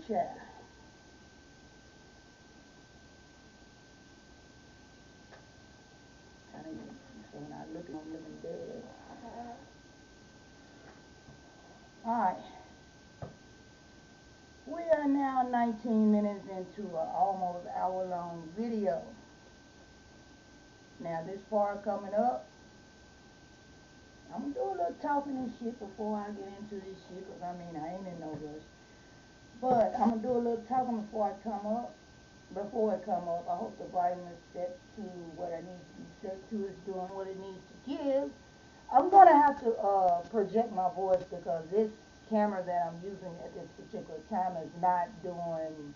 child. So when I look, I'm looking dead. Alright. We are now 19 minutes into an almost hour-long video. Now this part coming up, I'm going to do a little talking and shit before I get into this shit, because I mean, I ain't in no rush. But I'm going to do a little talking before it come up. I hope the volume is set to what it needs to be set to. It's doing what it needs to give. I'm going to have to project my voice because this camera that I'm using at this particular time is not doing,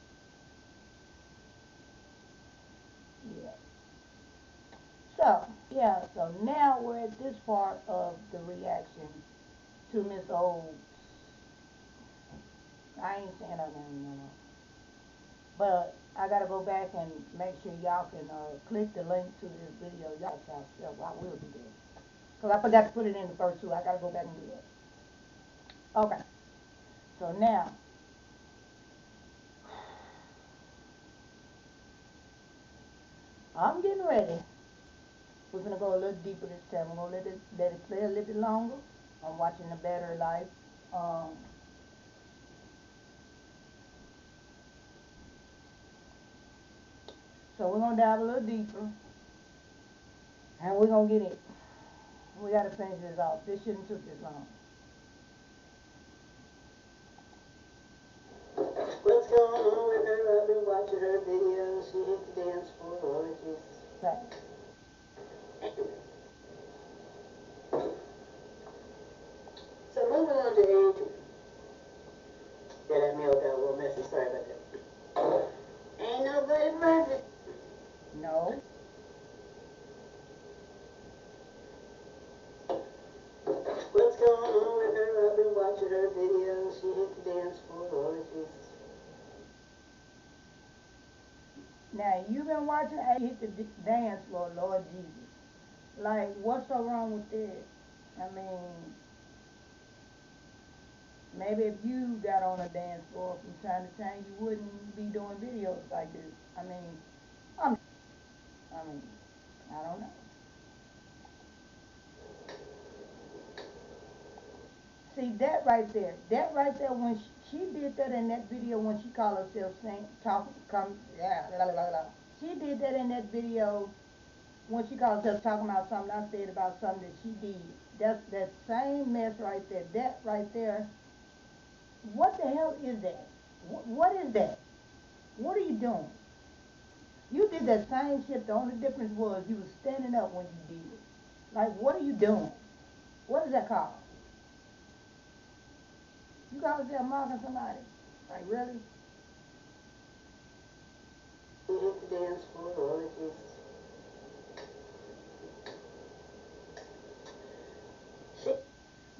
so now we're at this part of the reaction to Miss O's. I ain't saying her name no more. But I got to go back and make sure y'all can click the link to this video. Y'all yourself, I will do that. Because I forgot to put it in the first two. I got to go back and do that. Okay. So now, I'm getting ready. We're going to go a little deeper this time. We're going to let it play a little bit longer. I'm watching the Battery Life. So we're going to dive a little deeper. And we're going to get it. We got to finish this off. This shouldn't took this long. What's going on with her? I've been watching her videos. She hit the dance floor. Lord Jesus. Right. So moving on to Adrian. Yeah, that mail got a little messy. Sorry about that. Ain't nobody perfect. No. What's going on with her? I've been watching her videos. She hit the dance floor. Lord Jesus. Now, you've been watching her hit the dance floor, Lord Jesus. Like, what's so wrong with that? I mean, maybe if you got on a dance floor from time to time, you wouldn't be doing videos like this. I mean, I don't know. See, that right there, when she did that in that video when she called herself she did that in that video when she called herself talking about something I said about something that she did. That's that same mess right there. That right there. What the hell is that? What is that? What are you doing? You did that same shit. The only difference was you were standing up when you did it. Like, what are you doing? What is that called? You call yourself mocking somebody? Like, really? She hit the dance floor. Lord Jesus.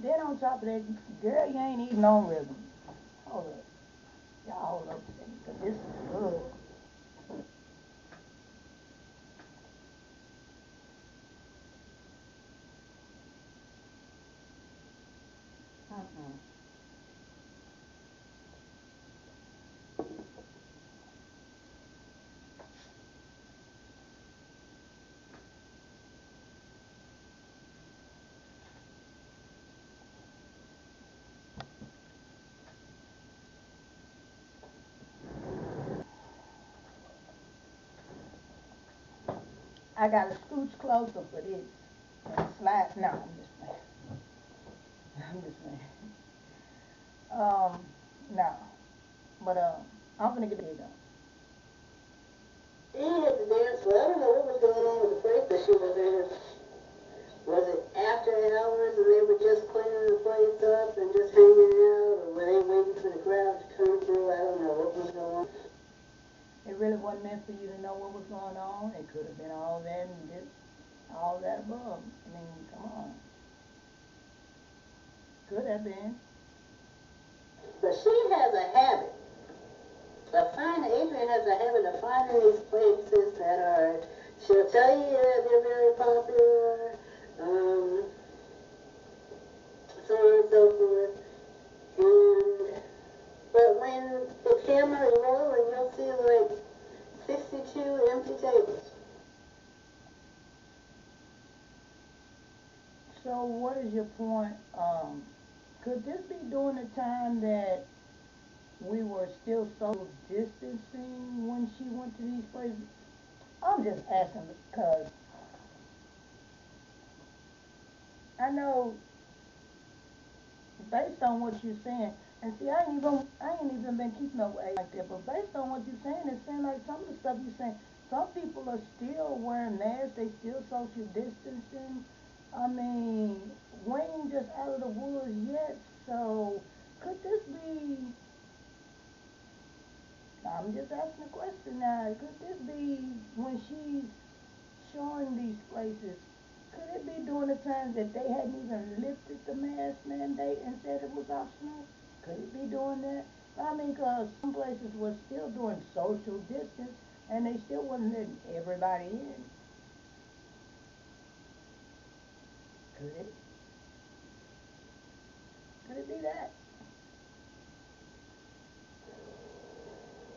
Then on top of that, girl, you ain't even on rhythm. Hold up. Y'all hold up a second, because this is good. I got to scooch closer for this. And slide. No, I'm just playing. I'm just playing. No. But, I'm gonna get it done. She hit the dance floor. I don't know what was going on with the place that she was in. Was it after hours and they were just cleaning the place up and just hanging out, or were they waiting for the crowd to come through? I don't know what was going on. It really wasn't meant for you to know what was going on. It could have been all that and this, all that above. I mean, come on. Could have been. But she has a habit of finding, Adrian has a habit of finding these places that are, she'll tell you that they're very popular, so on and so forth. But when the camera So what is your point? Could this be during the time that we were still social distancing when she went to these places? I'm just asking because I know based on what you're saying, and see, I ain't even been keeping up with A like that, but based on what you're saying, it seems like some of the stuff you're saying, some people are still wearing masks, they still social distancing. I mean, we ain't just out of the woods yet, so could this be, I'm just asking a question now, could this be when she's showing these places, could it be during the times that they hadn't even lifted the mask mandate and said it was optional? Could it be doing that? I mean, because some places were still doing social distance and they still wasn't letting everybody in. Could it? Could it be that?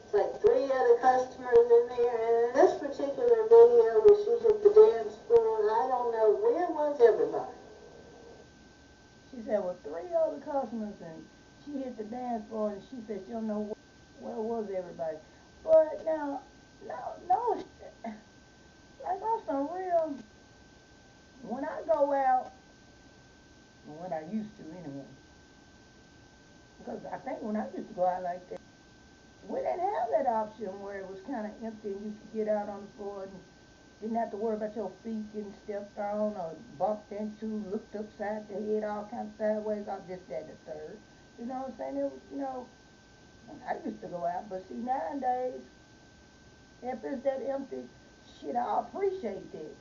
It's like three other customers in there, and in this particular video where she hit the dance floor, I don't know, where was everybody? She said, well, three other customers and she hit the dance floor and she said she don't know where was everybody. But now, no, like on some real, when I go out, when I used to anyway, because I think when I used to go out like that, we didn't have that option where it was kind of empty and you could get out on the floor and didn't have to worry about your feet getting stepped on or bumped into, looked upside the head, all kinds of sideways, all this, that, and the third. You know what I'm saying? It was, when I used to go out. But see, nowadays, if it's that empty, shit, I appreciate that.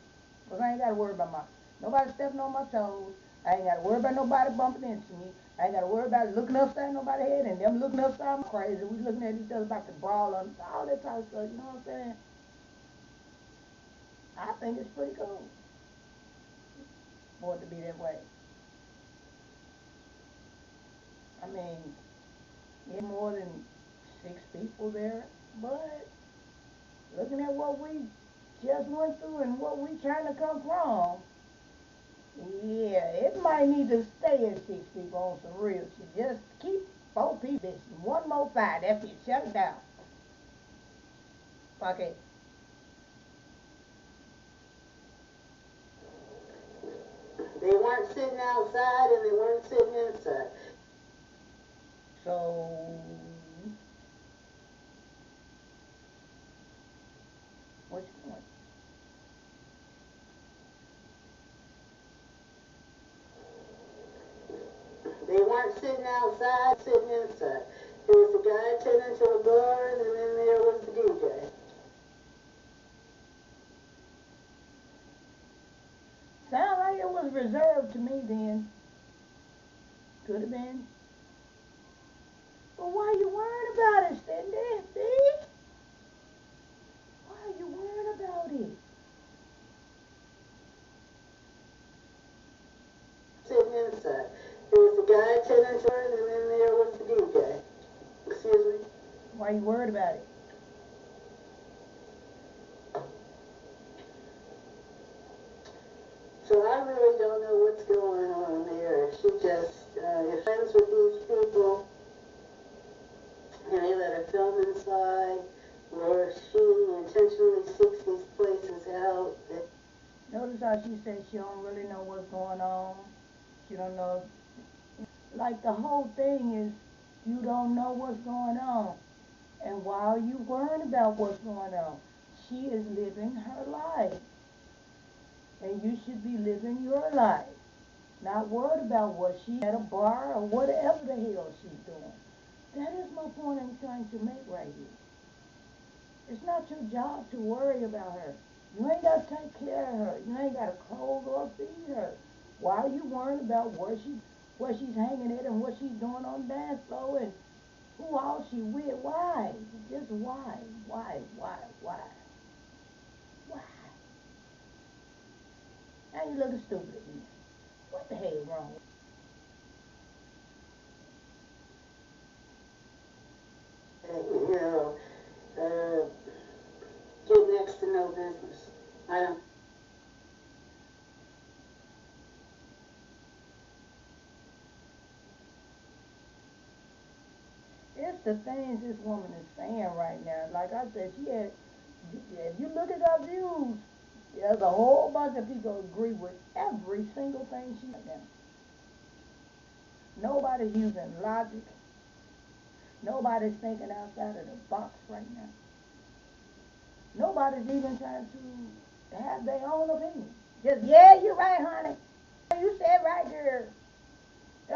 Because I ain't got to worry about nobody stepping on my toes. I ain't got to worry about nobody bumping into me. I ain't got to worry about looking upside nobody's head and them looking upside my crazy. We looking at each other about to brawl on all that type of stuff. You know what I'm saying? I think it's pretty cool for it to be that way. I mean, yeah, more than 6 people there, but looking at what we just went through and what we trying to come from, yeah, it might need to stay at 6 people on some real shit. Just keep 4 people. One more five. That's it. Shut it down. Okay. They weren't sitting outside and they weren't sitting inside. So, what's going? They weren't sitting outside, sitting inside. There was the guy attending to the bars, and then there was the DJ. Sound like it was reserved to me then. Could have been. But why you worrying about it, Cindy? See? Why are you worrying about it? Sitting inside. There was the guy attending to her, and then there was the DJ. Excuse me? Why you worried about it? So I really don't know what's going on there. She just is friends with these people, and they let her film inside, or she intentionally seeks these places out. Notice how she said she don't really know what's going on. She don't know. Like the whole thing is, you don't know what's going on. And while you worrying about what's going on, she is living her life. And you should be living your life. Not worried about what she at a bar or whatever the hell she's doing. That is my point I'm trying to make right here. It's not your job to worry about her. You ain't got to take care of her. You ain't got to clothe or feed her. Why are you worrying about where she's hanging at and what she's doing on the dance floor and who all she with? Why? Just why? Why? Why? Why? Why? Now you looking stupid again. What the hell wrong? You know, uh, get next to no business. I don't. just the things this woman is saying right now. Like I said, if you look at her views, there's a whole bunch of people agree with every single thing she's saying. Nobody's using logic. Nobody's thinking outside of the box right now. Nobody's even trying to have their own opinion. Just, yeah, you're right, honey. You said right, girl.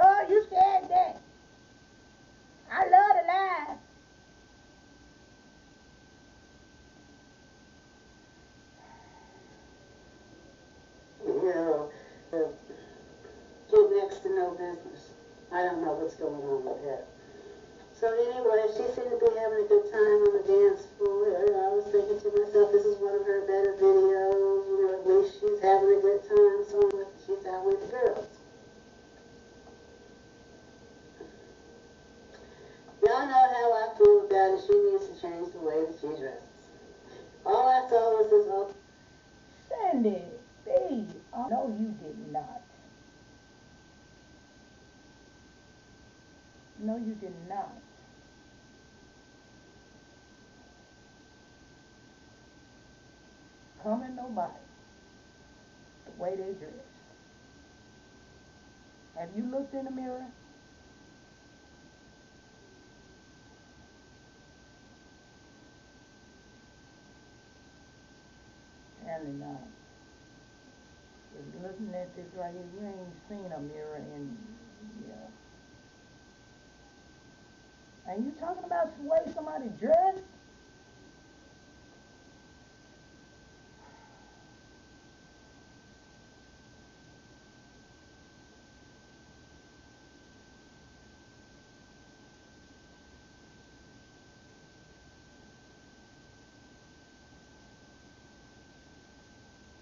Oh, you said that. I love to lie. You know, get next to no business. I don't know what's going on with her. So anyway, she seemed to be having a good time on the dance floor. I was thinking to myself, this is one of her better videos. You know, at least she's having a good time. So she's out with the girls. Y'all know how I feel about it. She needs to change the way that she dresses. All I saw was this old... Sandy, babe. Oh, no, you did not. No, you did not. Coming nobody. The way they dress. Have you looked in the mirror? Apparently not. Just looking at this right here, you ain't seen a mirror in, yeah. And you talking about the way somebody dressed?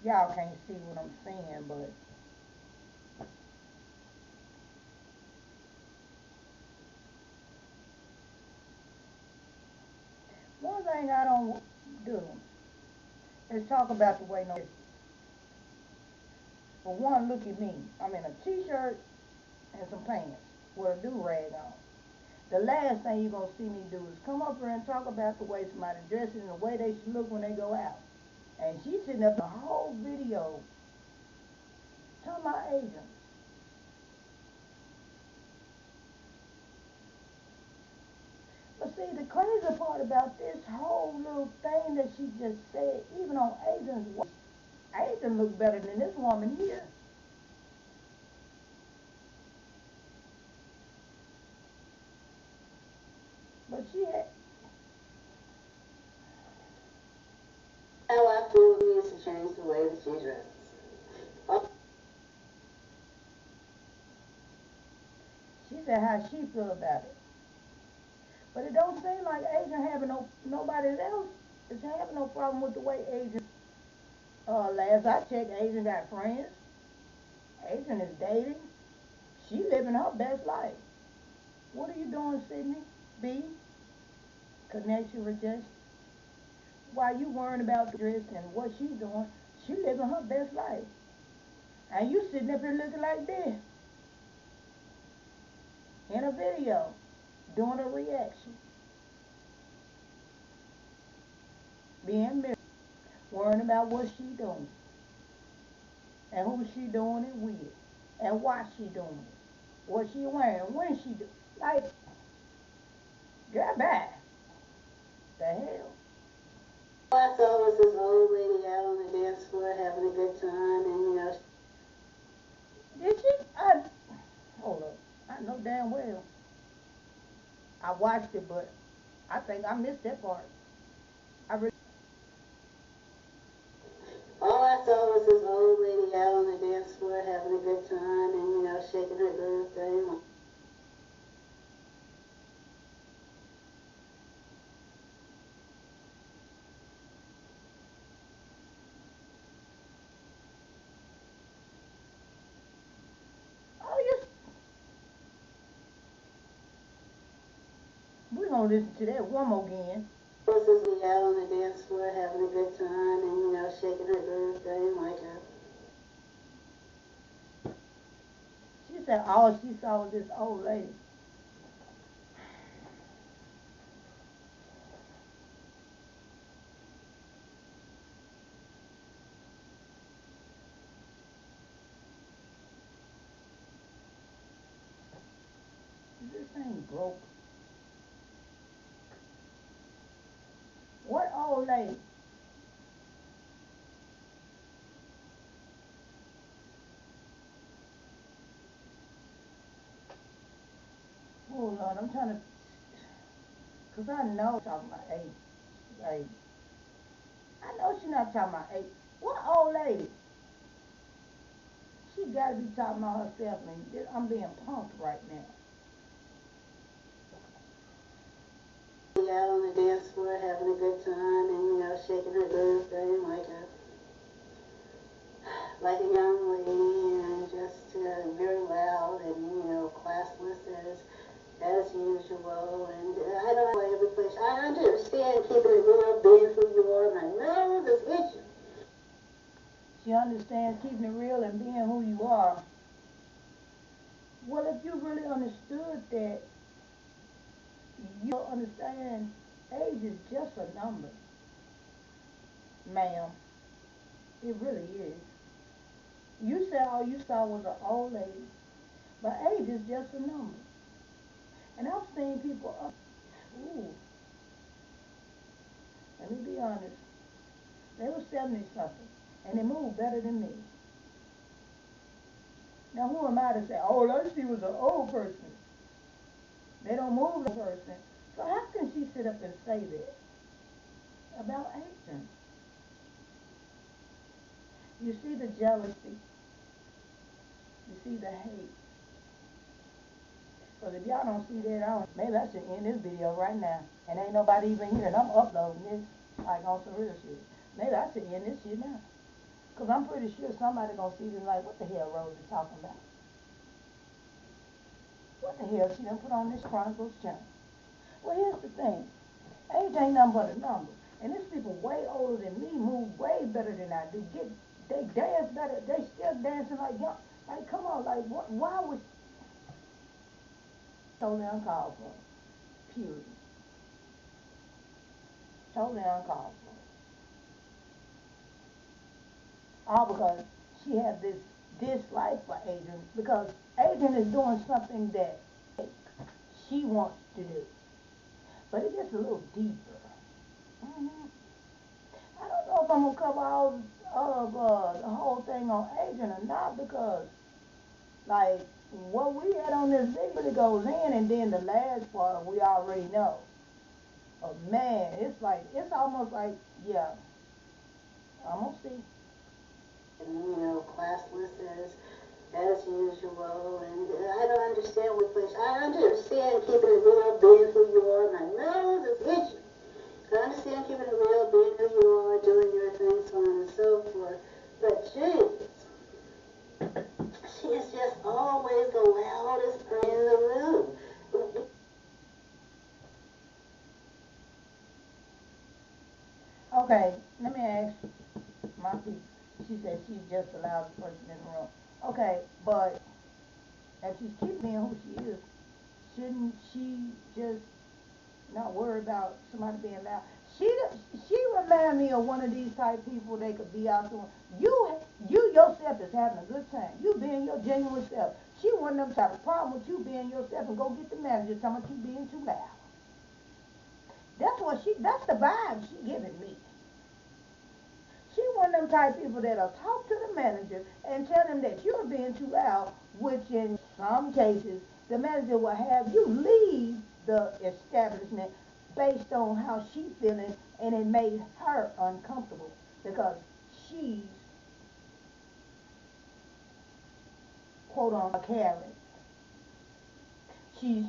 Y'all can't see what I'm saying, but one thing I don't do is talk about the way no. For one, look at me. I'm in a t-shirt and some pants with a do-rag on. The last thing you're going to see me do is come up here and talk about the way somebody dresses and the way they should look when they go out. And she's sitting up the whole video talking about Asians. But see, the crazy part about this whole little thing that she just said, even on Asians, Asian look better than this woman here. But she had, How I feel needs to change the way that she dresses. she said how she feel about it. But it don't seem like Asian having nobody else is having no problem with the way Asian. Last I checked, Asian got friends. Asian is dating. She living her best life. What are you doing, Sydney? B? Connection rejection. While you worrying about the dress and what she's doing, she living her best life. And you sitting up here looking like this in a video, doing a reaction, being married, worrying about what she doing and who she doing it with and why she doing it, what she wearing, when she do. Like, girl, back. The hell? All I saw was this old lady out on the dance floor having a good time, and you know. Did she? Hold up. I know damn well. I watched it, but I think I missed that part. I really. All I saw was this old lady out on the dance floor having a good time, and you know, shaking her little thing. Oh, yes. We're gonna listen to that one more again. Was this lady out on the dance floor having a good time, and you know, shaking her little thing like her. She said all she saw was this old lady. this thing broke. What old lady? Hold on, I'm trying to, cause I know she's talking about age. Like, I know she's not talking about age. What old lady? She gotta be talking about herself, and I'm being punked right now. Out on the dance floor having a good time and, shaking her groove thing like a young lady and just very loud and, classless as usual. And I don't know every place. I understand keeping it real, being who you are. My nose is itching. She understands keeping it real and being who you are. Well, if you really understood that, you understand age is just a number, ma'am. It really is. You said all you saw was an old lady, but age is just a number. And I've seen people up. Ooh, let me be honest. They were 70 something, and they moved better than me. Now who am I to say, oh, all she was an old person? They don't move like a person. So how can she sit up and say that about aging? You see the jealousy. You see the hate. Because if y'all don't see that, maybe I should end this video right now. And ain't nobody even here, and I'm uploading this like on some real shit. Maybe I should end this shit now. Because I'm pretty sure somebody going to see this like, what the hell Rose is talking about? What the hell she done put on this Chronicles channel? Well, here's the thing. Age ain't nothing but a number. And these people way older than me move way better than I do. They dance better. They still dancing like young. Like, come on, like, what? Why was totally uncalled for? Period. Totally uncalled for. All because she had this dislike for Adrian. Because Adrian is doing something that she wants to do. But it gets a little deeper. Mm-hmm. I don't know if I'm going to cover all of the whole thing on Adrian or not, because, like, what we had on this video goes in, and then the last part we already know. But man, it's almost like, yeah, I'm going to see. Classless as usual. And I don't understand what place. I understand keeping it real, being who you are. My nose is itching. I understand keeping it real, being who you are, doing your thing, so on and so forth. But Jesus, she is just always the loudest person in the room. Okay, let me ask my people. She said she's just the loudest person in the room. Okay, but if she's keeping being who she is, shouldn't she just not worry about somebody being loud? She remind me of one of these type people. They could be out doing you yourself is having a good time. You being your genuine self. She one of them type of problem with you being yourself and go get the manager talking about you being too loud. That's the vibe she giving me. She one of them type people that'll talk to the manager and tell them that you're being too loud, which in some cases the manager will have you leave the establishment based on how she feeling, and it made her uncomfortable because she's quote unquote Karen. She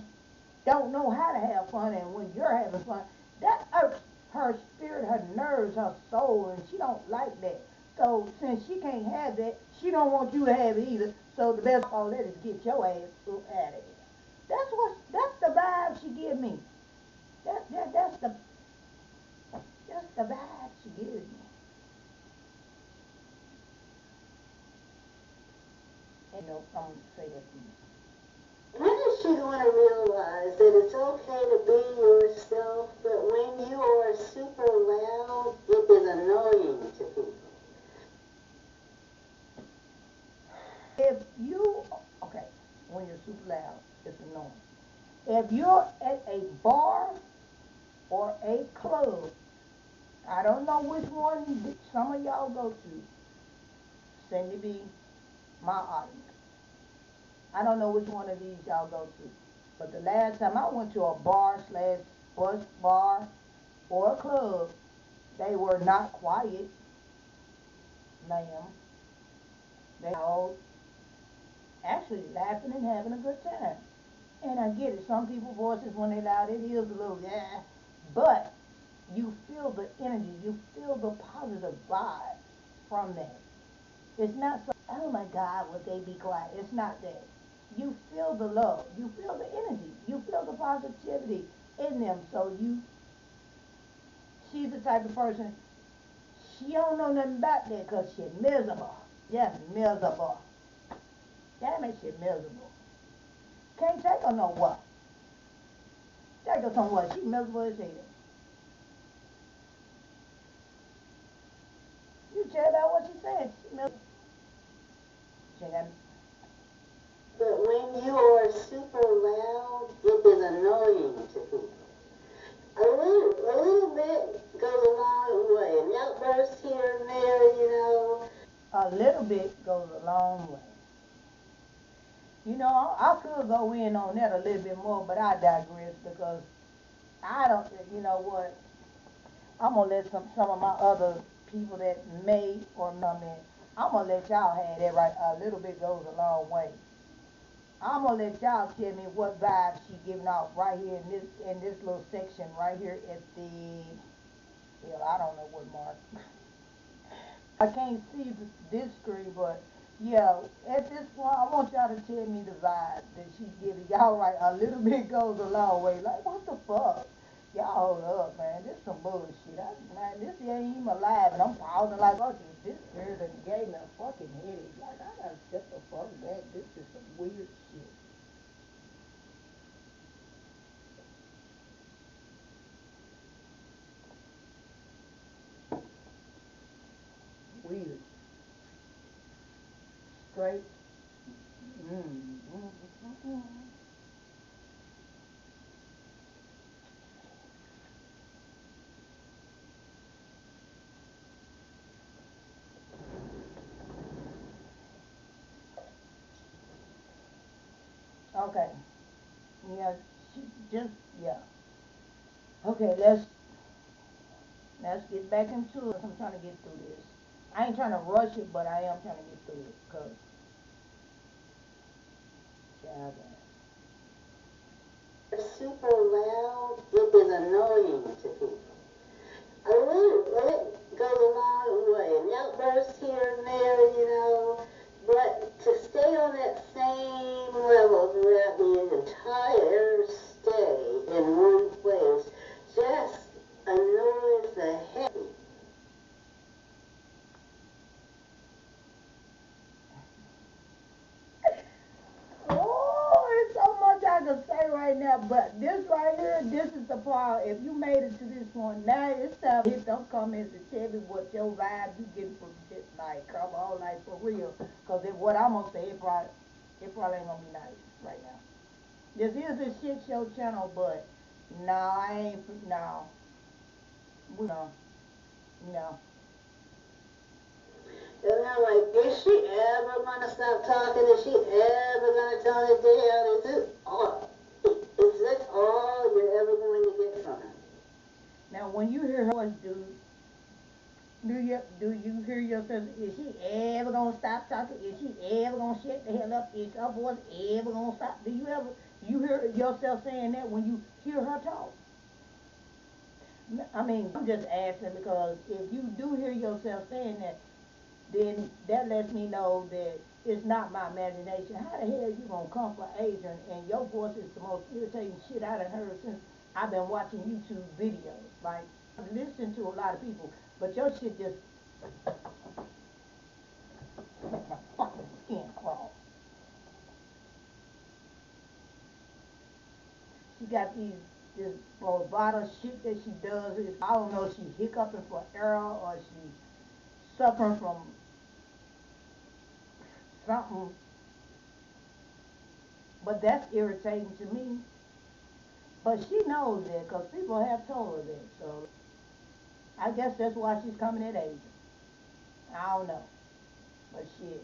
don't know how to have fun, and when you're having fun, that irks her spirit, her nerves, her soul, and she don't like that. So since she can't have that, she don't want you to have it either. So the best of all that is get your ass up out of here. That's the vibe she give me. That's the vibe she gives me. And no, I'm gonna say that to you. When is she going to realize that it's okay to be yourself, but when you are super loud, it is annoying to people? If you okay, when you're super loud, it's annoying. If you're at a bar or a club, I don't know which one some of y'all go to. Send me be my audience. I don't know which one of these y'all go to. But the last time I went to a bar slash bus bar or a club, they were not quiet, ma'am. They all actually laughing and having a good time. And I get it. Some people's voices, when they loud, it is a little, yeah. But you feel the energy. You feel the positive vibe from that. It's not so, oh my God, would they be quiet? It's not that. You feel the love. You feel the energy. You feel the positivity in them. So she's the type of person, she don't know nothing about that because she's miserable. Yes, miserable. That makes you miserable. Can't take her nowhere. Take her somewhere. She miserable as hell. You tell her what she said. She miserable. She got, But when you are super loud, it is annoying to people. A little bit goes a long way. An outburst here and there. a little bit goes a long way. I could go in on that a little bit more, but I digress because I don't, you know what, I'm going to let some of my other people that may or not in, I'm going to let y'all have that right. A little bit goes a long way. I'm going to let y'all tell me what vibe she giving off right here in this little section right here at the, well, I don't know what mark. I can't see this screen, but yeah, at this point, I want y'all to tell me the vibe that she's giving. Y'all right, a little bit goes a long way. Like, what the fuck? Y'all hold up, man. This some bullshit. Man, this ain't even alive, and I'm pausing like, fuck it. This girl done gave me a fucking headache. Like, I gotta step the fuck back. This is some weird shit. Weird. Straight. Mm. Okay. Yeah, she just, yeah. Okay, let's get back into it. I'm trying to get through this. I ain't trying to rush it, but I am trying to get through it. Cause, yeah, Super loud, it is annoying to people. A little goes a long way. An outburst here and there. But to stay on that same level throughout the entire stay in one place just annoys the heck. oh, it's so much I can say right now, but this right here, this is the part. If you made it to this point, now it's time to hit them comments and tell me what your vibe you getting from this night. Come on, like for real. Cause if what I'm gonna say, it probably ain't gonna be nice right now. This is a shit show channel, but no, I ain't. No, no, no. And I'm like, is she ever gonna stop talking? Is she ever gonna tone it down? Is this all you're ever going to get from her? Now, when you hear her voice, do you hear yourself? Is she ever gonna stop talking? Is she ever gonna shut the hell up? Is her voice ever gonna stop? Do you hear yourself saying that when you hear her talk? I mean, I'm just asking because if you do hear yourself saying that, then that lets me know that it's not my imagination. How the hell you gonna come for Adrian and your voice is the most irritating shit I done heard since I've been watching YouTube videos. Like, I've listened to a lot of people, but your shit just make my fucking skin crawl. She got this bravado shit that she does. I don't know if she hiccuping for air or she suffering from something, but that's irritating to me. But she knows that because people have told her that. So I guess that's why she's coming at Adrian. I don't know. But shit.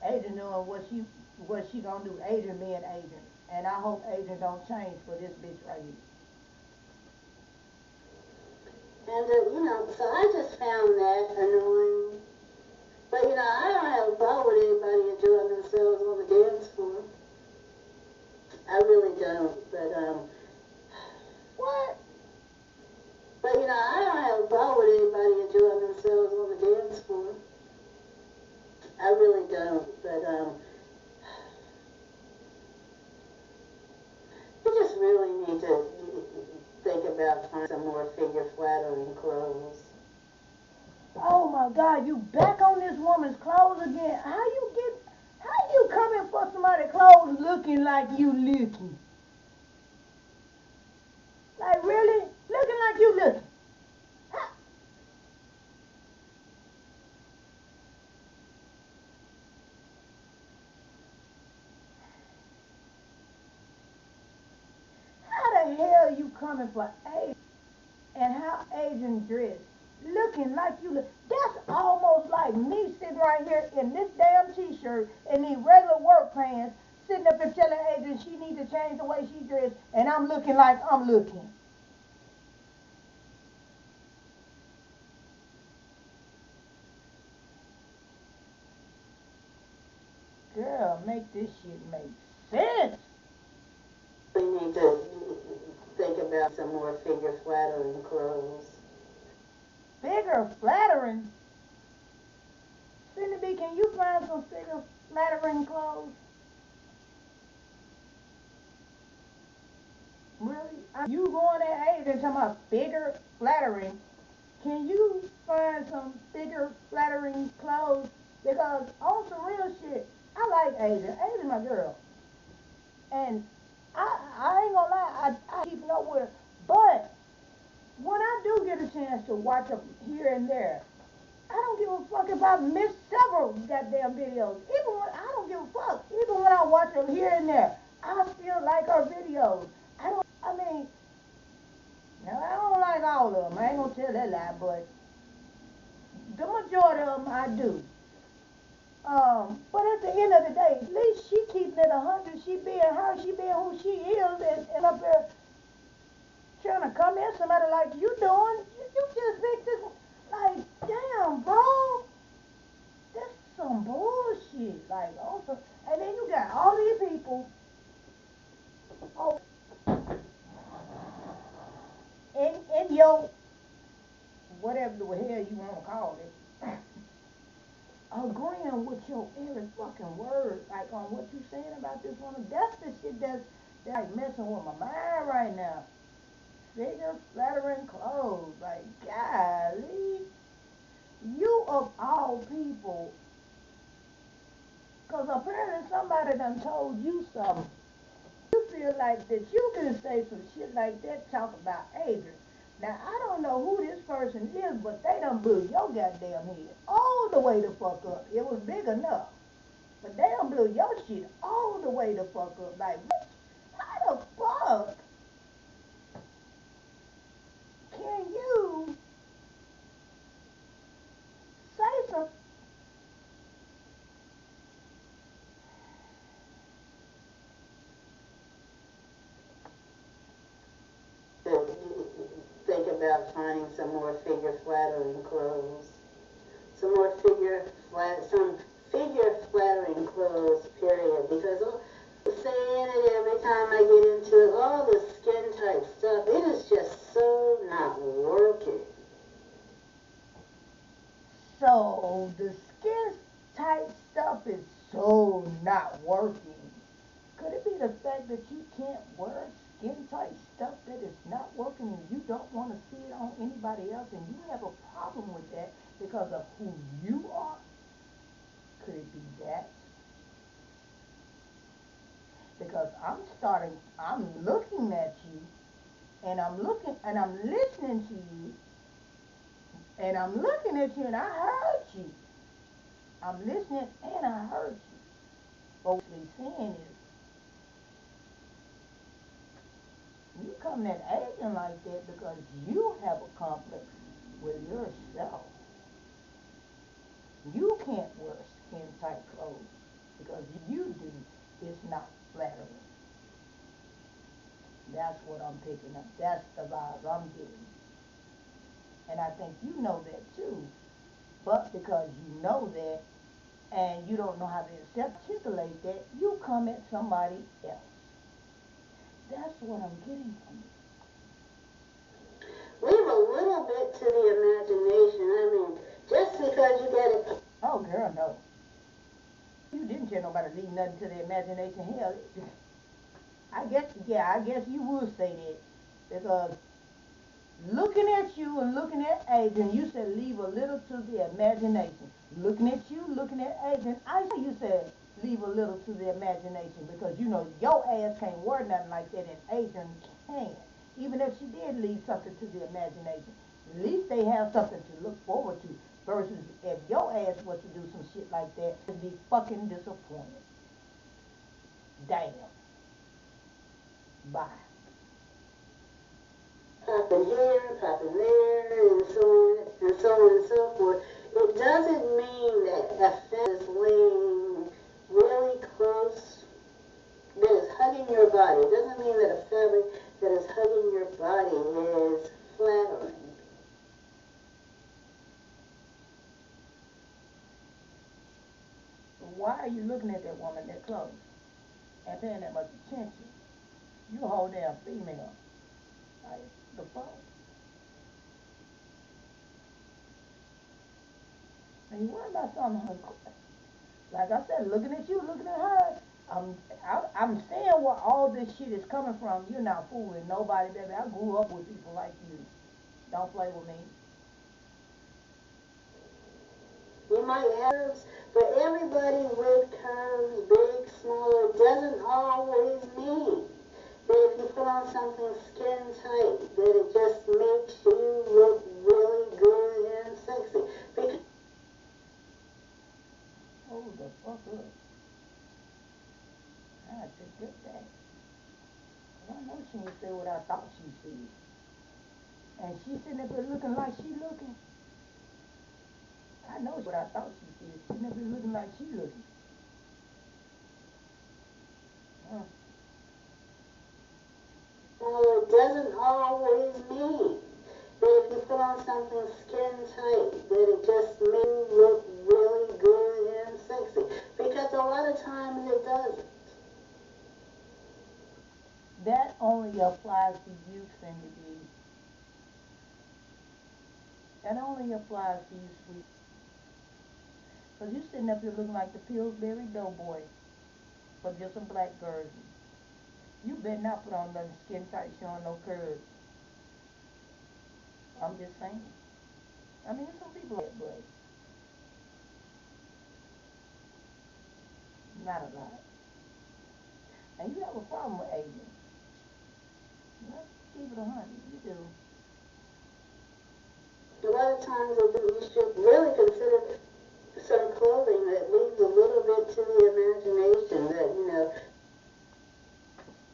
Adrian knowing what she gonna do. Adrian being Adrian. And I hope Adrian don't change for this bitch right here. And, so I just found that annoying. But, I don't have a problem with anybody enjoying themselves on the dance floor. I really don't. But, What? but, I don't have a problem with anybody enjoying themselves on the dance floor. I really don't. But, you just really need to think about finding some more figure flattering clothes. Oh my God, you back on this woman's clothes again. How you coming for somebody's clothes looking like you looking? Like really? Looking like you looking. How, how the hell you coming for Adrian and how Adrian dressed? Looking like you look. That's almost like me sitting right here in this damn t-shirt and these regular work pants, sitting up and telling Adrian she need to change the way she dressed, and I'm looking like I'm looking. Girl, make this shit make sense. We need to think about some more figure flattering clothes. Figure flattering. Cindy B, can you find some figure flattering clothes? Really? You going at Adrian talking about figure flattering. Can you find some figure flattering clothes? Because on some real shit, I like Adrian. Adrian my girl. And I ain't gonna lie, I keep up with her. But when I do get a chance to watch her here and there, I don't give a fuck if I miss several goddamn videos. Even when I don't give a fuck. Even when I watch them here and there, I still like her videos. I mean, now I don't like all of them. I ain't gonna tell that lie, but the majority of them I do. But at the end of the day, at least she keeping it 100. She being her. She being who she is, and up there trying to come in somebody like you doing. You just think this like, damn, bro. That's some bullshit. Like, also, and then you got all these people oh, in your whatever the hell you want to call it, agreeing with your every fucking word, like on what you saying about this woman. That's the shit that's like messing with my mind right now. Figure flattering clothes, like golly, you of all people, because apparently somebody done told you something. You feel like that you can say some shit like that, talk about Adrian. Now, I don't know who this person is, but they done blew your goddamn head all the way the fuck up. It was big enough. But they done blew your shit all the way the fuck up. Like, how the fuck can you say some? To think about finding some more figure flattering clothes. Some figure flattering clothes, period. Because I'm saying it every time I get into it, all the skin tight stuff, it is just so not working. So the skin tight stuff is so not working. Could it be the fact that you can't wear skin tight stuff that is not working and you don't want to see it on anybody else and you have a problem with that because of who you are? Could it be that? Because I'm looking at you and I'm looking and I'm listening to you and I'm looking at you and I heard you. I'm listening and I heard you. But what we're saying is coming at aging like that because you have a complex with yourself. You can't wear skin tight clothes because you do. It's not flattering. That's what I'm picking up. That's the vibe I'm getting. And I think you know that too. But because you know that and you don't know how to articulate that, you come at somebody else. That's what I'm getting from you. Leave a little bit to the imagination. I mean, just because you get it. Oh, girl, no. You didn't tell nobody to leave nothing to the imagination. Hell, I guess you would say that because looking at you and looking at Adrian, you said leave a little to the imagination. Looking at you, looking at Adrian, I know you said leave a little to the imagination because you know your ass can't wear nothing like that and Adrian can. Even if she did leave something to the imagination, at least they have something to look forward to. Versus if your ass was to do some shit like that, it'd be fucking disappointed. Damn. Bye. Popping here, popping there, and so on and so on and so forth. It doesn't mean that a fat is laying really close, that is hugging your body. It doesn't mean that a fabric that is hugging your body is flattering. Why are you looking at that woman that close and paying that much attention? You a whole damn female. Like, the fuck? And you worry about something. Like I said, looking at you, looking at her. I'm seeing where all this shit is coming from. You're not fooling nobody, baby. I grew up with people like you. Don't play with me. You might have curves, but everybody with curves, big, small, it doesn't always mean that if you put on something skin tight, that it just makes you look really good and sexy. Because Hold the fuck up. I take that back. I know she ain't said what I thought she said. And she sitting up there looking like she looking. I know what I thought she said. Sitting up there looking like she looking. Huh. it doesn't always mean that if you put on something skin tight, that it just makes you look really good and sexy. Because a lot of times it doesn't. That only applies to you, Cindy B. That only applies to you, sweet. Because you sitting up here looking like the Pillsbury Doughboy for just a black version. You better not put on nothing skin tight showing no curves. I'm just saying. I mean, some people like it, but not a lot. And you have a problem with Asian. Let's keep it 100. You do. A lot of times you should really consider some clothing that leaves a little bit to the imagination that, you know.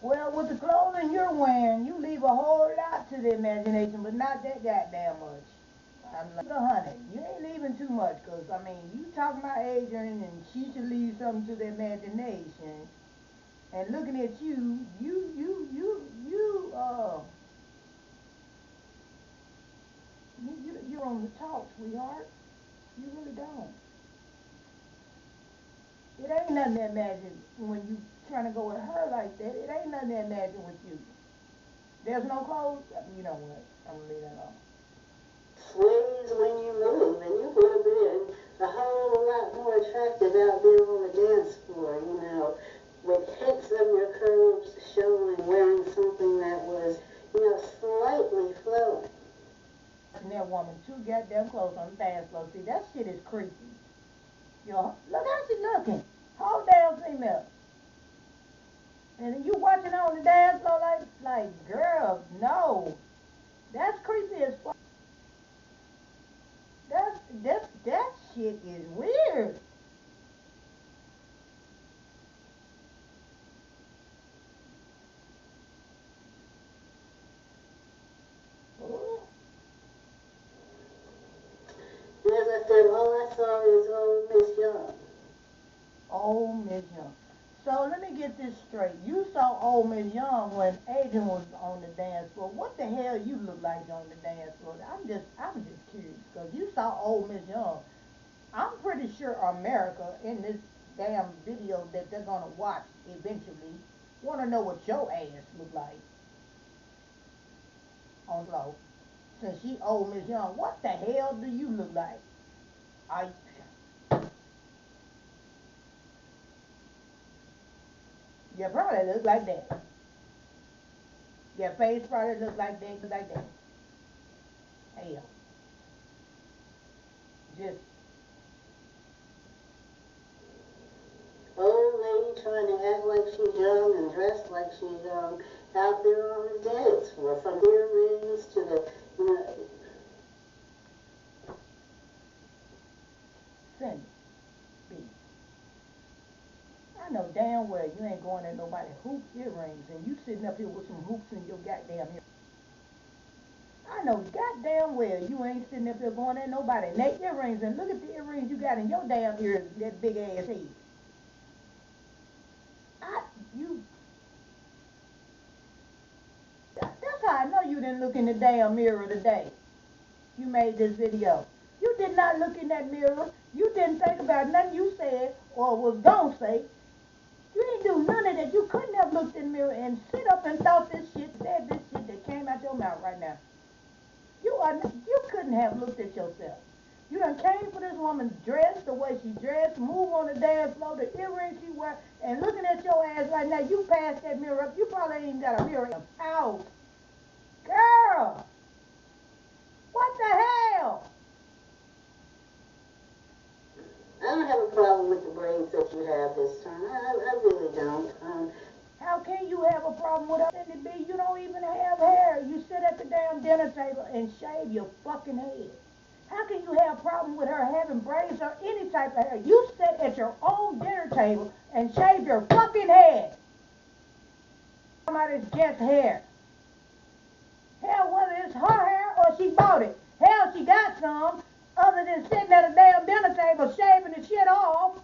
Well, with the clothing you're wearing, you leave a whole lot to the imagination, but not that goddamn much. I'm like, 100. You ain't leaving too much, because, I mean, you talking about Adrian, and she should leave something to the imagination. And looking at you're on the talk, sweetheart. You really don't. It ain't nothing to imagine when you trying to go with her like that. It ain't nothing to imagine with you. There's no clothes. You know what? I'm gonna leave that alone. Sways when you move, and you would have been a whole lot more attractive out there on the dance floor, you know, with hits of your curves showing, wearing something that was, you know, slightly flowing. And that woman too goddamn close on the dance floor. See, that shit is creepy. Yo, look how she looking. Whole damn female. And you watching her on the dance floor like, girl, no. That's creepy as fuck. That shit is weird. said, all I saw is old Miss Young. Old Miss Young. So let me get this straight. You saw old Miss Young when Adrian was on the dance floor. What the hell you look like on the dance floor? I'm just curious because you saw old Miss Young. I'm pretty sure America in this damn video that they're gonna watch eventually want to know what your ass look like on the floor. Since she old Miss Young, what the hell do you look like? I You probably look like that. Your face probably look like that, like that. Hell, just Old lady trying to act like she's young and dress like she's young out there on the dance floor, from earrings to the, you know, send it. B. I know damn well you ain't going at nobody hoop earrings and you sitting up here with some hoops in your goddamn ear. I know goddamn well you ain't sitting up here going at nobody neck earrings and look at the earrings you got in your damn ears, that big ass head. I you that's how I know you didn't look in the damn mirror today. You made this video. You did not look in that mirror. You didn't think about nothing you said or was gonna say. You ain't do none of that. You couldn't have looked in the mirror and sit up and thought this shit, said this shit that came out your mouth right now. You couldn't have looked at yourself. You done came for this woman's dress, the way she dressed, move on the dance floor, the earrings she wear, and looking at your ass right now, you passed that mirror up. You probably ain't even got a mirror in the house. Girl, what the hell? I don't have a problem with the braids that you have this time. I really don't. How can you have a problem with her, Cindy B? You don't even have hair. You sit at the damn dinner table and shave your fucking head. How can you have a problem with her having braids or any type of hair? You sit at your own dinner table and shave your fucking head. Somebody's just hair. Hell, whether it's her hair or she bought it. Hell, she got some other than sitting at a damn dinner table shaving the shit off.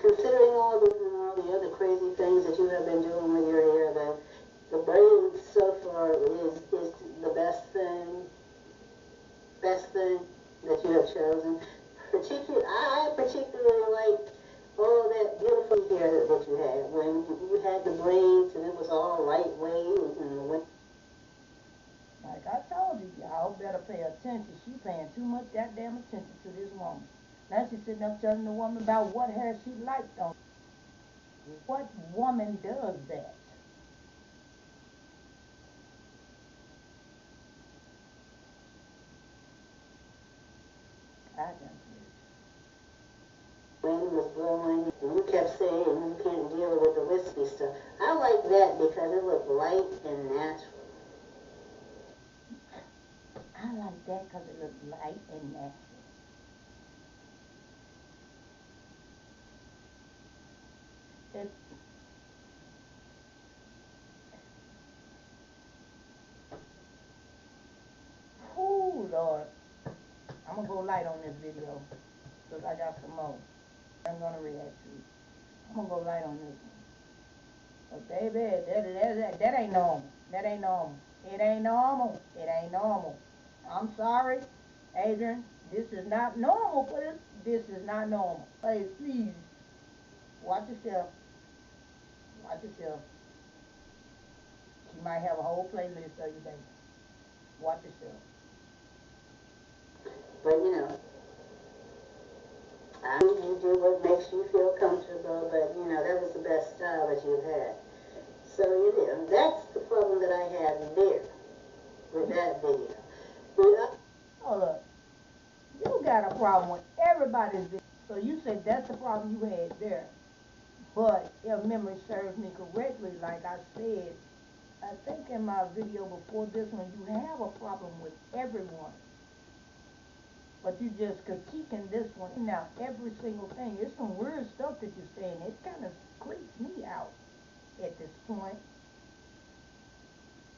Considering all those and all the other crazy things that you have been doing with your hair, the braids so far is the best thing that you have chosen. I particularly like all that beautiful hair that you had when you had the braids and it was all lightweight and went. Like I told you, y'all better pay attention. She paying too much goddamn attention to this woman. Now she's sitting up telling the woman about what hair she liked on. What woman does that? I don't Wind was blowing, and you kept saying you can't deal with the wispy stuff. I like that because it looked light and natural. I like that because it looks light and natural. It's, oh Lord, I'm gonna go light on this video because I got some more. I'm gonna react to. I'm gonna go light on this one. But baby, that ain't normal. That ain't normal. It ain't normal. It ain't normal. I'm sorry, Adrian. This is not normal for this. This is not normal. Please, watch yourself. Watch yourself. She might have a whole playlist of you, baby. Watch yourself. But I mean, you do what makes you feel comfortable, but that was the best style that you've had. So, that's the problem that I had there with that video. Oh, look. You got a problem with everybody's video. So you said that's the problem you had there. But if memory serves me correctly, like I said, I think in my video before this one, you have a problem with everyone. But you just critiquing this one. Now, every single thing. It's some weird stuff that you're saying. It kind of creeps me out at this point.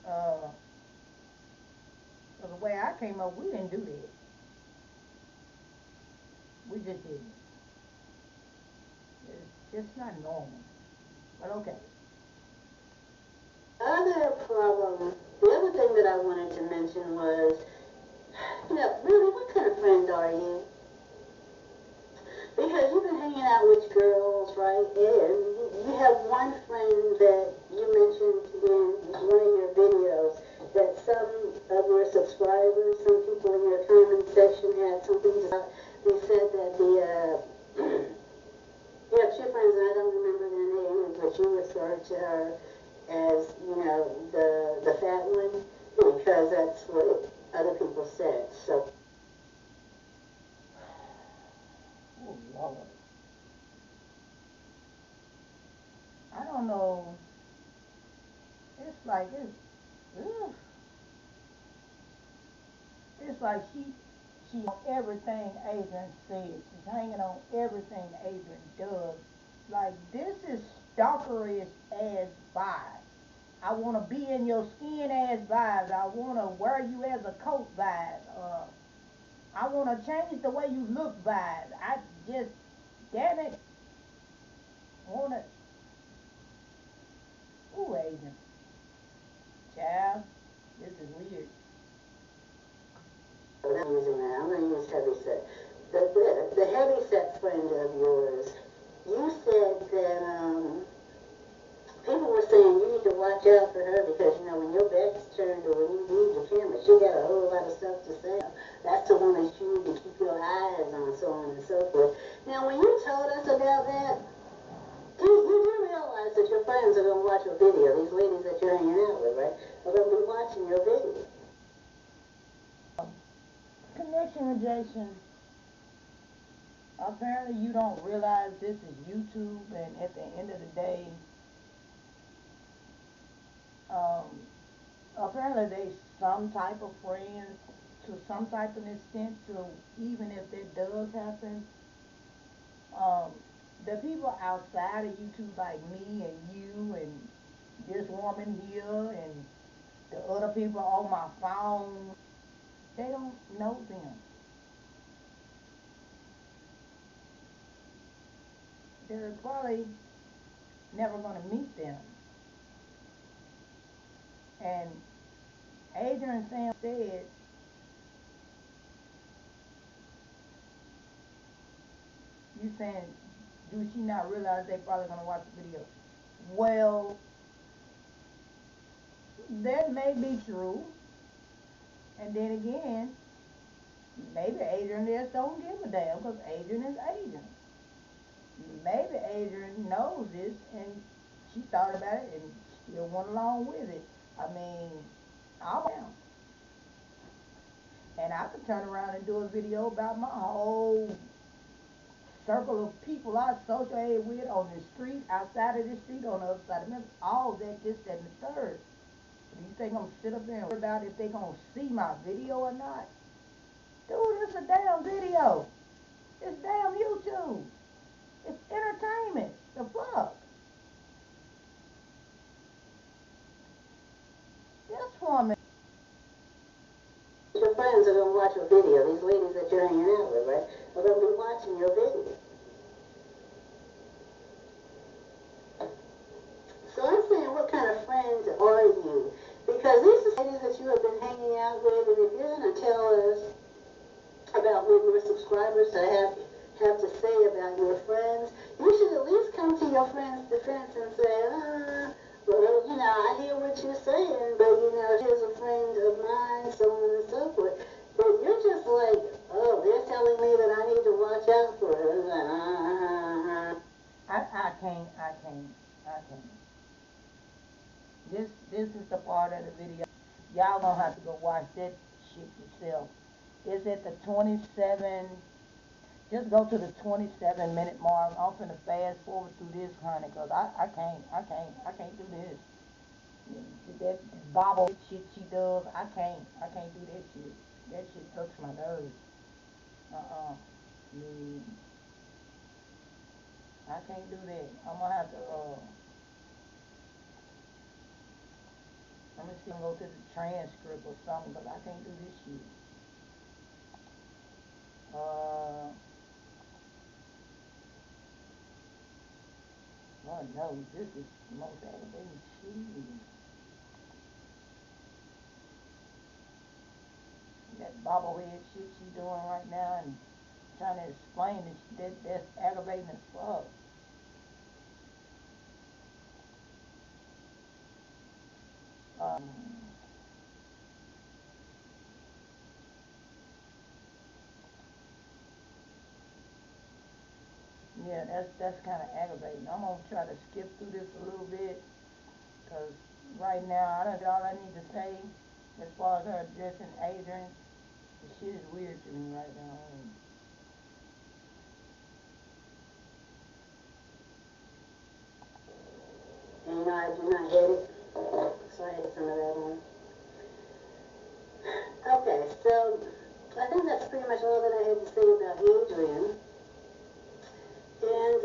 Uh, way I came up, we didn't do that. We just didn't. It's just not normal. But okay. The other thing that I wanted to mention was, really, what kind of friend are you? Because you've been hanging out with girls, right? And you have one friend that you mentioned in one of your videos that some of your subscribers, some people in your comment section had something to say. They said that you have two friends, and I don't remember their names, but you referred to her as, the fat one, because that's what other people said. So. Oh, Lord. I don't know. It's like ugh. It's like she on everything Adrian says. She's hanging on everything Adrian does. Like, this is stalkerish ass vibes. I want to be in your skin ass vibes. I want to wear you as a coat vibes. I want to change the way you look vibes. I just, damn it, want to. Ooh, Adrian. Child, this is weird. I'm using that. I'm going to use heavy set. The heavy set friend of yours, you said that people were saying you need to watch out for her because, when your back's turned or when you leave the camera, she got a whole lot of stuff to say. That's the one that you need to keep your eyes on, so on and so forth. Now, when you told us about that, you do realize that your friends are going to watch your video. These ladies that you're hanging out with, right, are going to be watching your video. Connection rejection. Apparently you don't realize this is YouTube, and at the end of the day, apparently they some type of friends to some type of extent. So even if that does happen, um, the people outside of YouTube, like me and you and this woman here and the other people on my phone, they don't know them. They're probably never going to meet them. And Adrian Sam said, you saying, do she not realize they probably going to watch the video? Well, that may be true. And then again, maybe Adrian just don't give a damn because Adrian is Adrian. Maybe Adrian knows this and she thought about it and still went along with it. I mean, I'm down. And I could turn around and do a video about my whole circle of people I associated with on the street, outside of the street, on the other side of Memphis, all that, this, that, and the third. Do you think I'm going to sit up there and worry about if they going to see my video or not? Dude, it's a damn video. It's damn YouTube. It's entertainment. The fuck? This woman. Your friends are going to watch your video. These ladies that you're hanging out with, right, are going to be watching your video. So I'm saying, what kind of friends are you? Because these are ladies that you have been hanging out with, and if you're going to tell us about what your subscribers have to say about your friends, you should at least come to your friend's defense and say, well, I hear what you're saying, but, here's a friend of mine, so on and so forth. But you're just like, oh, they're telling me that I need to watch out for her. I can't. This is the part of the video. Y'all gonna have to go watch that shit yourself. It's at the 27, just go to the 27-minute mark. I'm finna fast forward through this, honey, cause I can't do this. That bobble shit she does, I can't do that shit. That shit touches my nerves. I mean, I can't do that. I'm I'm gonna see if I can go to the transcript or something, because I can't do this shit. Lord knows, this is the most aggravating shit. That bobblehead shit she's doing right now and trying to explain it, that's aggravating as fuck. Um, yeah, that's kind of aggravating. I'm gonna try to skip through this a little bit, because right now I don't all I need to say as far as her addressing Adrian. The shit is weird to me right now. And you know, I do not hate it, so I had some of that on. Okay, so I think that's pretty much all that I had to say about Adrian. And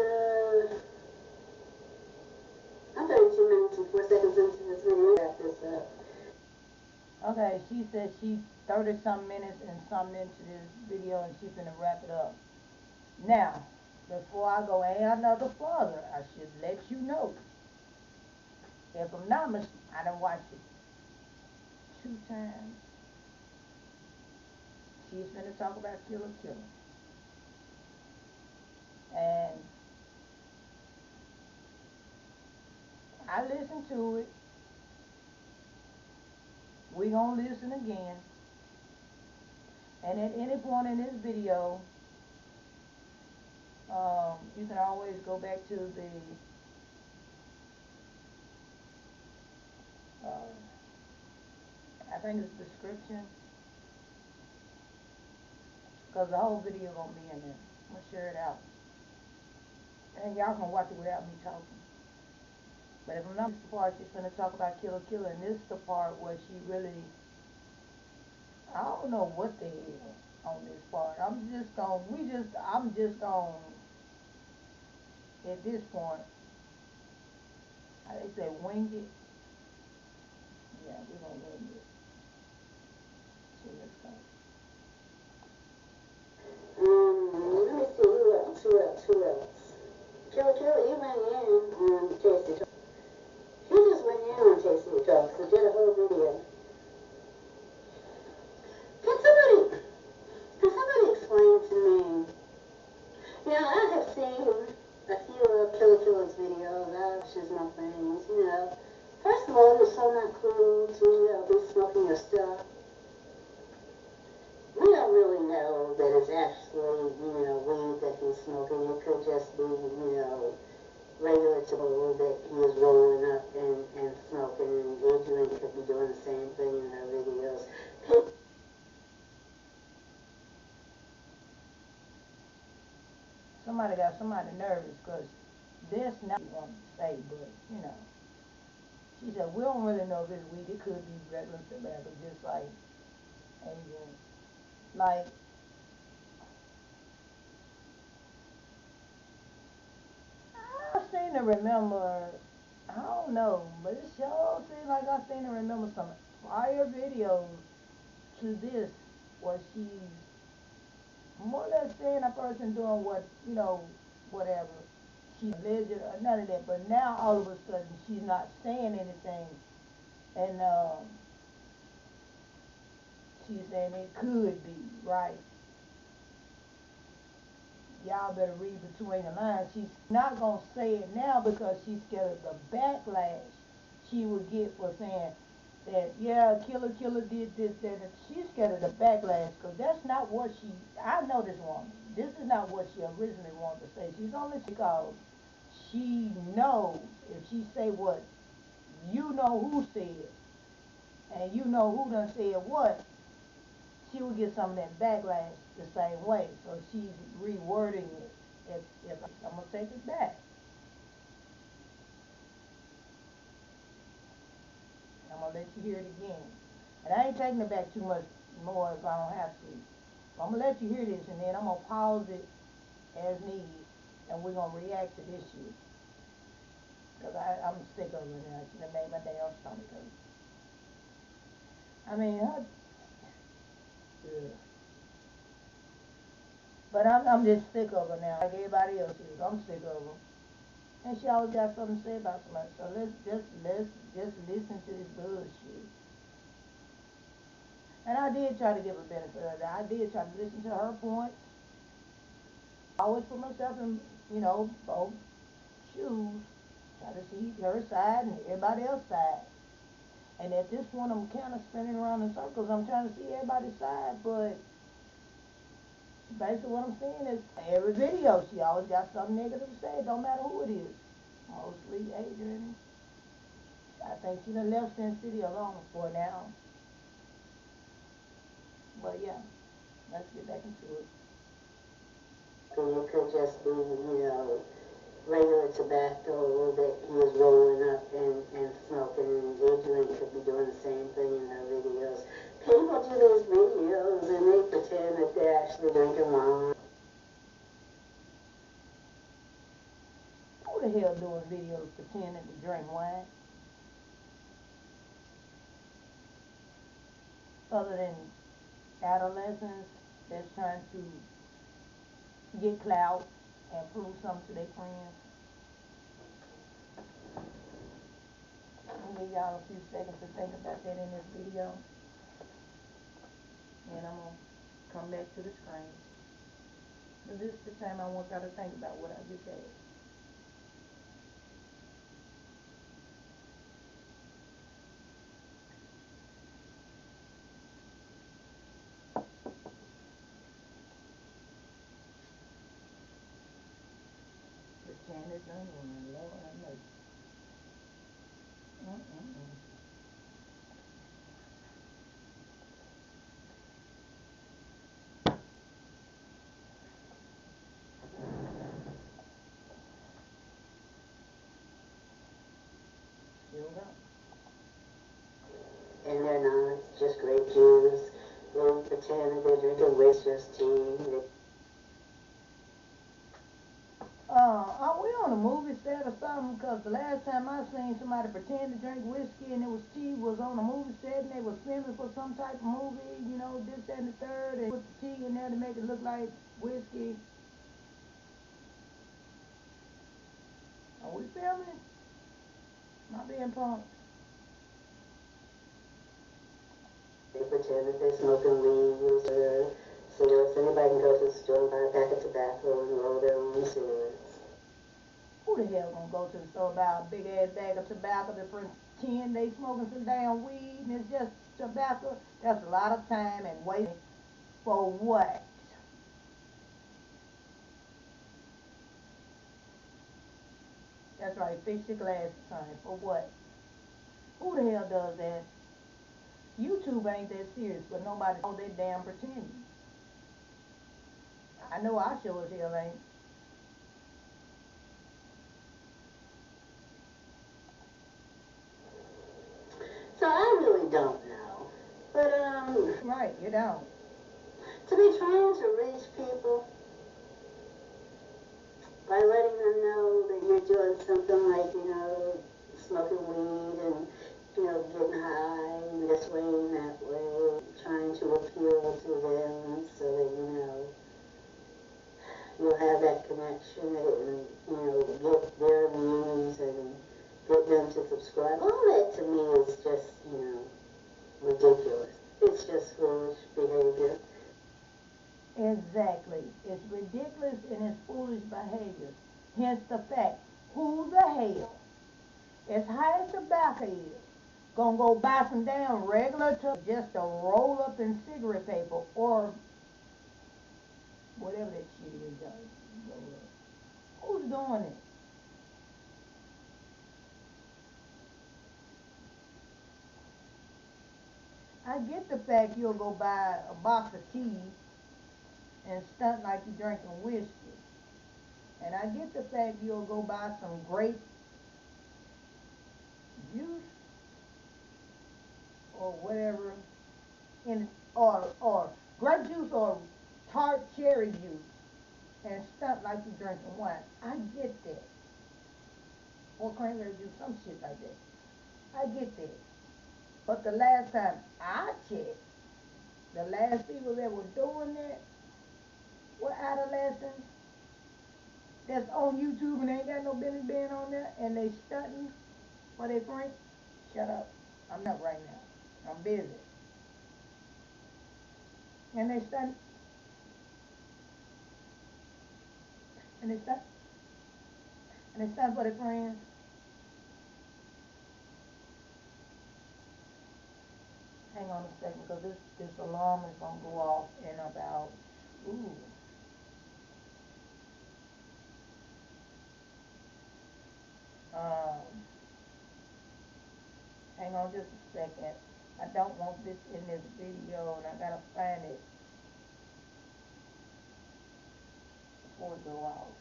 I'm 32 minutes and 4 seconds into this video. Wrap this up. Okay, she said she's 30-some minutes and something into this video, and she's gonna wrap it up. Now, before I go any another further, I should let you know, if I'm not mistaken, I done watched it 2 times. She's gonna talk about Killer Killer. And I listened to it. We gonna listen again. And at any point in this video, you can always go back to the I think it's description, because the whole video gonna be in there. I'm gonna share it out, and y'all can watch it without me talking. But if I'm not, this is the part she's gonna talk about Killer Killer, and this is the part where she really, I don't know what the hell on this part. I'm just gonna, at this point, how they say, wing it. Yeah, we're gonna wing it. So let's go. Let me see, who else? Killer Killer, he went in on Tasty Talk. He just went in on Tasty Talks and did a whole video. Can somebody, can somebody explain to me? You know, I have seen a few of Killer Killer's videos. I've just my things, you know. First of all, it's so not cool to, be smoking your stuff. We don't really know that it's actually, weed that he's smoking. It could just be, regular tobacco that he is rolling up and smoking. And Adrian could be doing the same thing in her videos. Somebody got somebody nervous, because this not what want to say, but, she said, we don't really know if it's weed. It could be regular tobacco, just like Adrian. Like, I seem to remember, I don't know, but it sure seems like I seem to remember some prior videos to this where she's more or less saying a person doing what, whatever. She's alleged or none of that, but now all of a sudden she's not saying anything, and she's saying it could be, right? Y'all better read between the lines. She's not going to say it now because she's scared of the backlash she would get for saying that, yeah, Killer Killer did this, that, and she's scared of the backlash, because that's not what I know this woman. This is not what she originally wanted to say. She's only because she knows if she say what you know who said, and you know who done said what, she will get some of that backlash the same way. So she's rewording it. If I'm gonna take it back, I'm gonna let you hear it again. And I ain't taking it back too much more if I don't have to. So I'm gonna let you hear this, and then I'm gonna pause it as needed, and we're gonna react to this shit. Cause I'm sick of it now. I should have made my damn stomach hurt. I mean, her, ugh. But I'm just sick of her now, like everybody else is. I'm sick of her. And she always got something to say about somebody. So let's listen to this bullshit. And I did try to give her benefit of that. I did try to listen to her points. I always put myself in, both shoes. Try to see her side and everybody else's side. And at this point, I'm kind of spinning around in circles. I'm trying to see everybody's side, but basically what I'm saying is every video, she always got something negative to say. It don't matter who it is. Mostly Adrian. I think she done left Sin City alone for now. But yeah, let's get back into it. And it could just be, regular tobacco that he was rolling up and smoking, and Adrian could be doing the same thing in her videos. People do these videos and they pretend that they're actually drinking wine. Who the hell doing videos pretending to drink wine? Other than adolescents that's trying to get clout and prove something to their friends. I'll give y'all a few seconds to think about that in this video. And I'm going to come back to the screen. But this is the time I want y'all to think about what I just said. Pretend it's unruly. Lord have mercy. Mm-mm-mm. Still go. And they're not, it's just grape juice. They pretend that they're drinking just tea. Are we on a movie set or something? Because the last time I seen somebody pretend to drink whiskey and it was tea was on a movie set and they was filming for some type of movie, this, that, and the third, and put the tea in there to make it look like whiskey. Are we filming? Not being punked. They pretend that they're smoking weed or cigarettes. Anybody can go to the store and buy a pack of tobacco and roll their own cigarettes. Who the hell gonna go to the store buy a big ass bag of tobacco to pretend they smoking some damn weed and it's just tobacco? That's a lot of time and waste for what? That's right, fix your glasses, honey. For what? Who the hell does that? YouTube ain't that serious, but nobody knows they damn pretending. I know I sure as hell ain't. So I really don't know. But, Right, you don't. to be trying to reach people by letting them know that you're doing something like, smoking weed and, getting high in this way and that way, trying to appeal to them so that, you'll have that connection and, get their views and get them to subscribe. All that to me is just, ridiculous. It's just foolish behavior. Exactly. It's ridiculous and it's foolish behavior. Hence the fact, who the hell, as high as tobacco is, gonna go buy some damn regular just to roll up in cigarette paper or whatever that shit is, roll up. Who's doing it? I get the fact you'll go buy a box of tea and stunt like you're drinking whiskey. And I get the fact you'll go buy some grape juice or whatever in or grape juice or tart cherry juice and stunt like you're drinking wine. I get that. Or cranberry juice, some shit like that. I get that. But the last time I checked, the last people that were doing that were adolescents that's on YouTube and ain't got no business being on there, and they stunting for their friends. Shut up. I'm not right now. I'm busy. And they stunt, and they stunt, and they stunt for their friends. Hang on a second, because this alarm is gonna go off in about, ooh, um, hang on just a second. I don't want this in this video, and I gotta find it before it go off.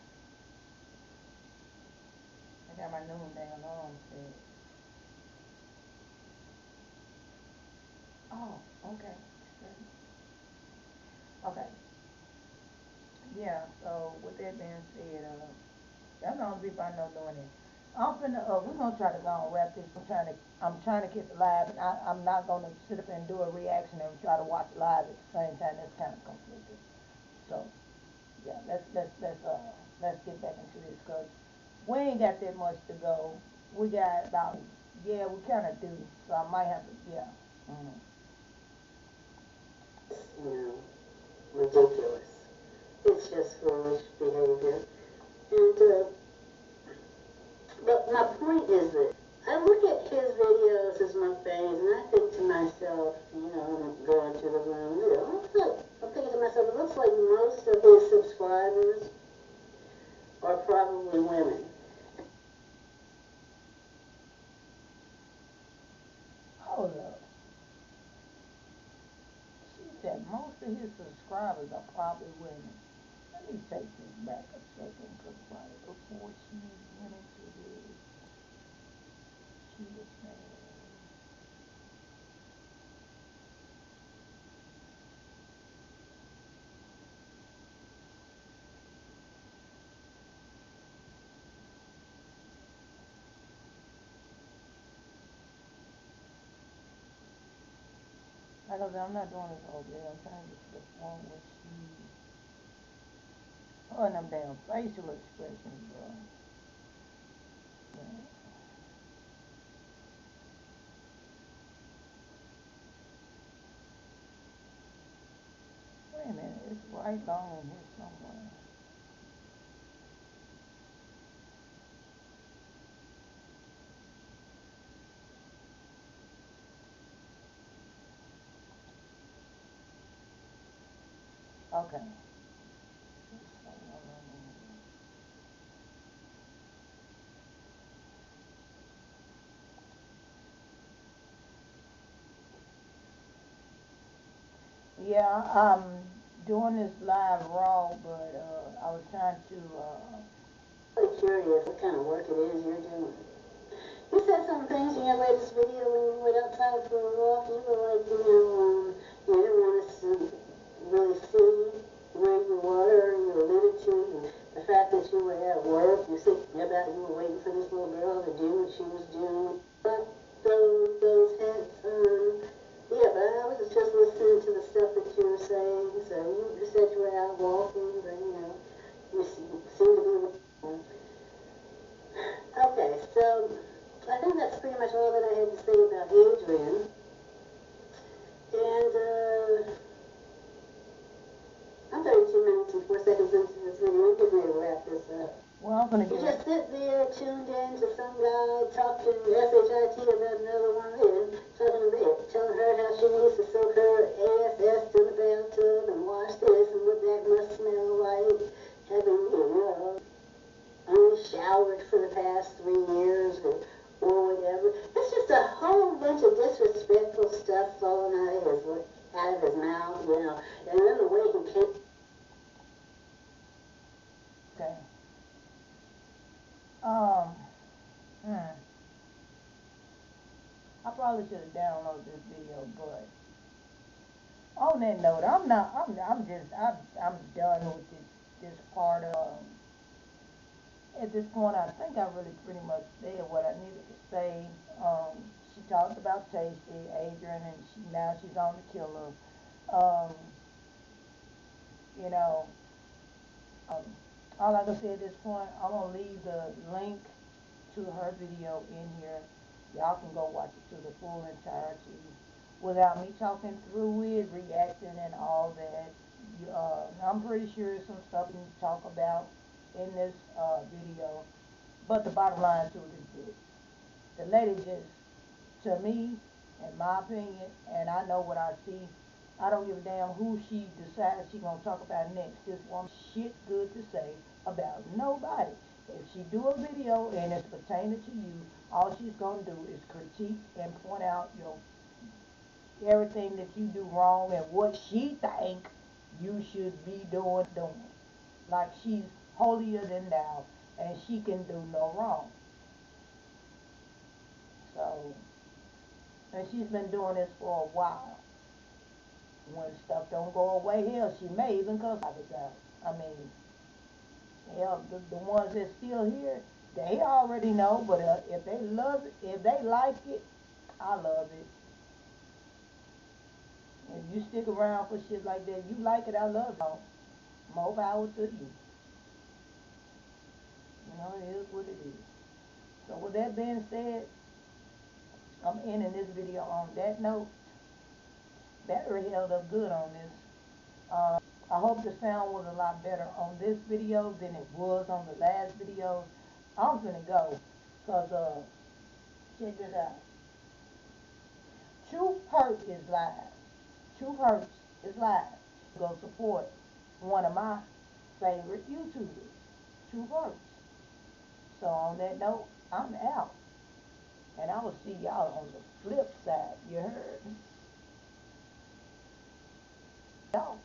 I got my noonday alarm set. Oh, okay. Okay. Yeah, so with that being said, that's the only people I know doing it. We're gonna try to go and wrap this. I'm trying to get the live, and I'm not gonna sit up and do a reaction and try to watch live at the same time. That's kind of conflicted. So, yeah, let's get back into this, cause we ain't got that much to go. We got about, yeah, we kind of do. So I might have to, yeah. Mm-hmm. You know, ridiculous. It's just foolish behavior. And, but my point is that I look at his videos as my fans, and I think to myself, you know, I'm going to the room, you know, I'm thinking to myself, it looks like most of his subscribers are probably women. Hold up. She said most of his subscribers are probably women. Let me take this back a second, because right before she went into this, she was saying, like I said, I'm not doing this whole day. I'm trying to get to the point where her and them damn facial expressions, bro. Yeah. Wait a minute, it's right long in here somewhere. Okay. Yeah, I'm doing this live raw, but I was trying to I'm really curious what kind of work it is you're doing. You said some things in your latest video when you went outside for a walk. You were like, you didn't want us to really see where you were. You alluded to the fact that you were at work. You said about you were waiting for this little girl to do what she was doing. But those hints, yeah, but I was just listening to the stuff that you were saying. So you said you were out walking, but you seem to be. Okay, so I think that's pretty much all that I had to say about Adrian. And I'm 32 minutes and 4 seconds into this video. I'm getting ready to wrap this up. well, I'm gonna You get just sit there tuned in to some guy talking SHIT about another one there, talking to her, telling her how she needs to soak her ass in the bathtub and wash this and what that must smell like. Having, only showered for the past 3 years or whatever. It's just a whole bunch of disrespectful stuff falling out of his mouth, and then the way he came. okay. Um, hmm. I probably should have downloaded this video, but on that note, I'm not. I'm done with this part of. At this point, I think I really pretty much said what I needed to say. she talked about Tasty, Adrian, and now she's on the killer. Um, you know, um, all I can say at this point, I'm gonna leave the link to her video in here. Y'all can go watch it to the full entirety without me talking through it, reacting and all that. I'm pretty sure some stuff we can talk about in this video, but the bottom line to it is this. The lady just, to me, in my opinion, and I know what I see, I don't give a damn who she decides she gonna talk about next. This woman shit good to say about nobody. If she do a video and it's pertaining to you, all she's gonna do is critique and point out your everything that you do wrong and what she think you should be doing. Like she's holier than thou and she can do no wrong. So, and she's been doing this for a while. When stuff don't go away, hell, she may even cuss others out. I mean, hell, the ones that's still here, they already know, but if they love it, if they like it, I love it. If you stick around for shit like that, you like it, I love it. More power to you. You know, it is what it is. So with that being said, I'm ending this video on that note. Battery held up good on this. I hope the sound was a lot better on this video than it was on the last video. I'm finna go, cause check this out. Truth Hurts is live. Truth Hurts is live. Go support one of my favorite YouTubers, Truth Hurts. So on that note, I'm out. And I will see y'all on the flip side. You heard? Y'all.